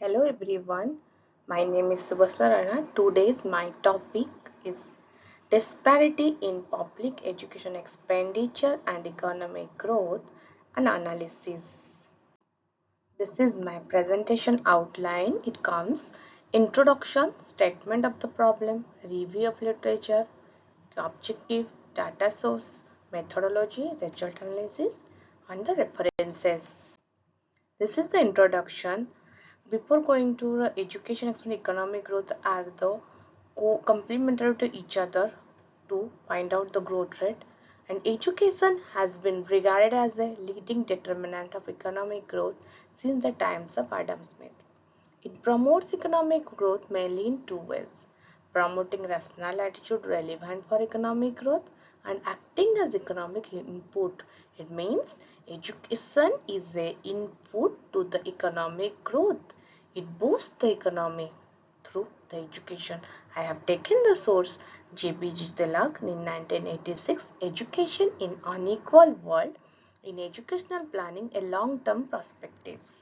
Hello everyone, my name is Rana. Today's my topic is disparity in public education expenditure and economic growth and analysis. This is my presentation outline. It comes introduction, statement of the problem, review of literature, objective, data source, methodology, result analysis, and the references. This is the introduction. Before going to the education and economic growth are the complementary to each other to find out the growth rate, and education has been regarded as a leading determinant of economic growth since the times of Adam Smith. It promotes economic growth mainly in two ways: promoting rational attitude relevant for economic growth and acting as economic input. It means education is a input to the economic growth. It boosts the economy through the education. I have taken the source J.B.G. Tilak in 1986, Education in Unequal World in Educational Planning, a Long-Term Perspectives.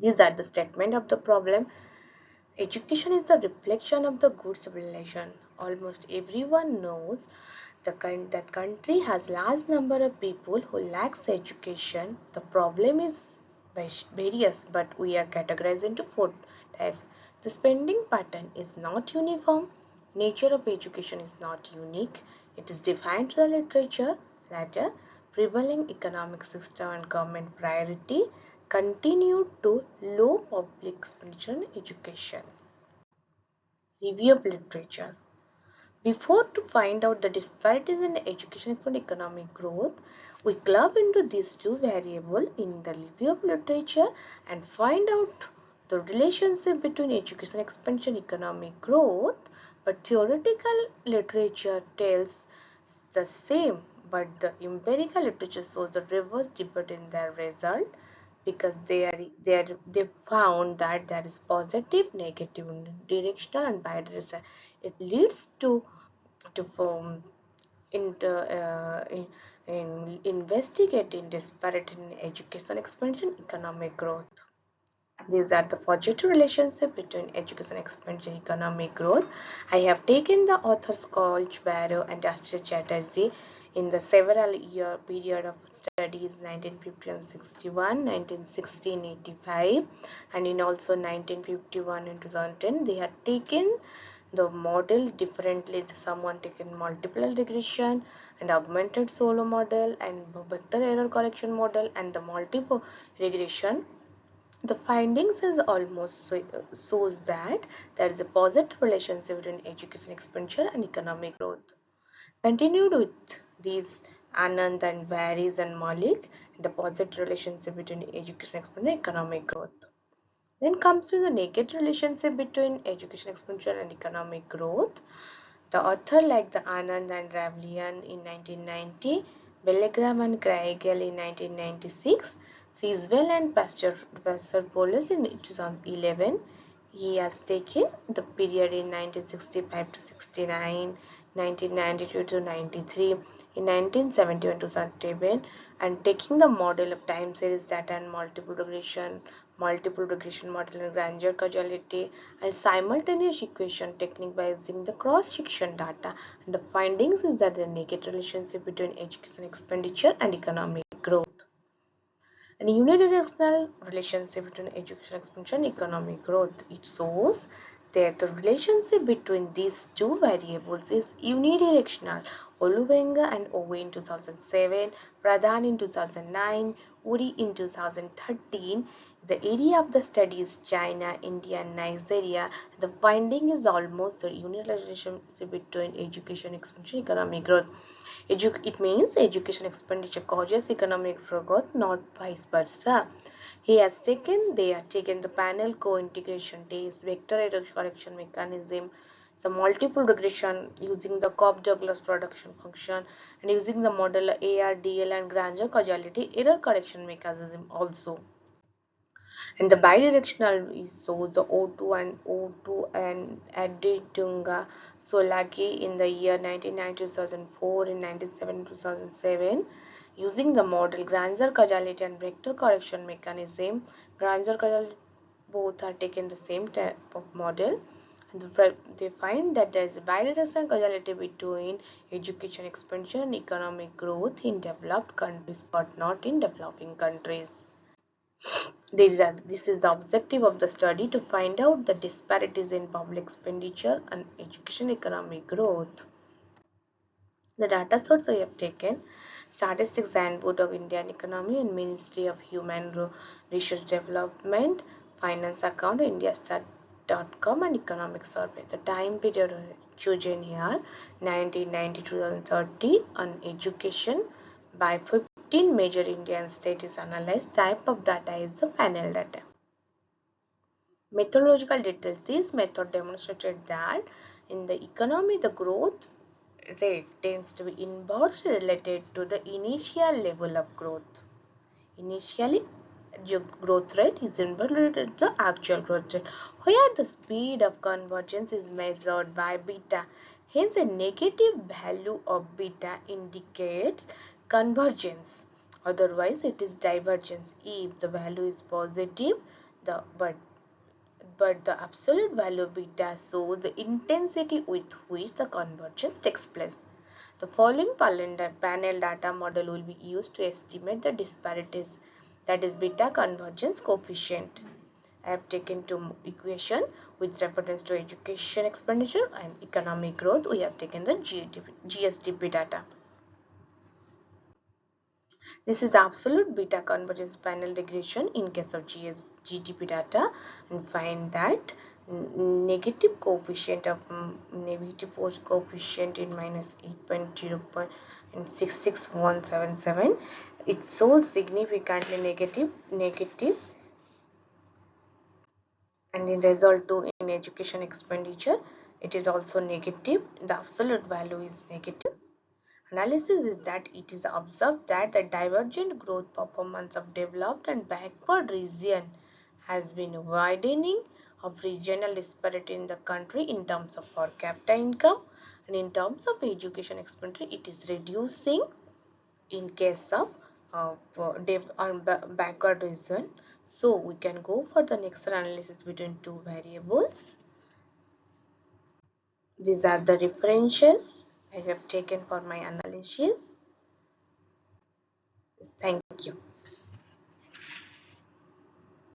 These are the statement of the problem. Education is the reflection of the good civilization. Almost everyone knows that country has large number of people who lacks education. The problem is various, but we are categorized into four types. The spending pattern is not uniform. Nature of education is not unique. It is defined through the literature. Latter, prevailing economic system and government priority continue to low public expenditure on education. Review of literature. Before to find out the disparities in education and economic growth, we club into these two variables in the review of literature and find out the relationship between education expansion and economic growth. But theoretical literature tells the same, but the empirical literature shows the reverse debate in their result, because they found that there is positive, negative, directional and bidirectional. It leads to form in investigating disparity in education expansion economic growth. These are the positive relationship between education expansion and economic growth. I have taken the authors Kolch, Barrow and Astrid Chatterjee in the several year period of studies 1950 and 61, 1960 and 85, and in also 1951 and 2010. They have taken the model differently. Someone taken multiple regression and augmented solo model and vector error correction model and the multiple regression. The findings is almost shows that there is a positive relationship between education expenditure and economic growth. Continued with these Anand and Varies and Malik, the positive relationship between education expenditure and economic growth. Then comes to the negative relationship between education expenditure and economic growth. The author like the Anand and Ravlian in 1990, Bellegram and Kraigel in 1996, Fiswell and Pastor-Polis in 2011. He has taken the period in 1965 to 69, 1992 to 93, in 1971 to 2007, and taking the model of time series data and multiple regression model and grandeur causality and simultaneous equation technique by using the cross-section data. And the findings is that the negative relationship between education expenditure and economic growth. And unidirectional relationship between education expansion and economic growth. It shows that the relationship between these two variables is unidirectional. Olubenga and Owe in 2007, Pradhan in 2009, Uri in 2013. The area of the study is China, India and Nigeria. The finding is almost the unidirectional relationship between education expansion and economic growth. It means education expenditure causes economic growth, not vice versa. They have taken the panel co-integration test, vector error correction mechanism, the multiple regression using the Cobb-Douglas production function, and using the model ARDL and Granger causality error correction mechanism also. And the bidirectional is so the O2 and Adidunga Solaki in the year 1990 2004 in 1997 2007 using the model Granger causality and vector correction mechanism. Granger causality Both are taken the same type of model. And they find that there is a bidirectional causality between education expenditure and economic growth in developed countries but not in developing countries. This is the objective of the study, to find out the disparities in public expenditure and education economic growth. The data source I have taken: Statistics Handbook of Indian Economy and Ministry of Human Resource Development, Finance Account, indiastat.com, and Economic Survey. The time period chosen here: 1990 to 2030, on education by 15 major Indian states is analyzed. Type of data is the panel data. Methodological details: this method demonstrated that in the economy the growth rate tends to be inversely related to the initial level of growth. Initially, the growth rate is inversely related to the actual growth rate, where the speed of convergence is measured by beta. Hence, a negative value of beta indicates convergence. Otherwise, it is divergence. If the value is positive, the but the absolute value of beta shows the intensity with which the convergence takes place. The following panel data model will be used to estimate the disparities, that is beta convergence coefficient. I have taken two equation with reference to education expenditure and economic growth. We have taken the GSDP data. This is the absolute beta convergence panel regression in case of GDP data, and find that negative coefficient of negative coefficient in minus 8.0.66177. It shows significantly negative, and in result 2 in education expenditure it is also negative. The absolute value is negative. Analysis is that it is observed that the divergent growth performance of developed and backward region has been widening of regional disparity in the country in terms of per capita income, and in terms of education expenditure it is reducing in case of backward region. So we can go for the next analysis between two variables. These are the references I have taken for my analysis. Thank you.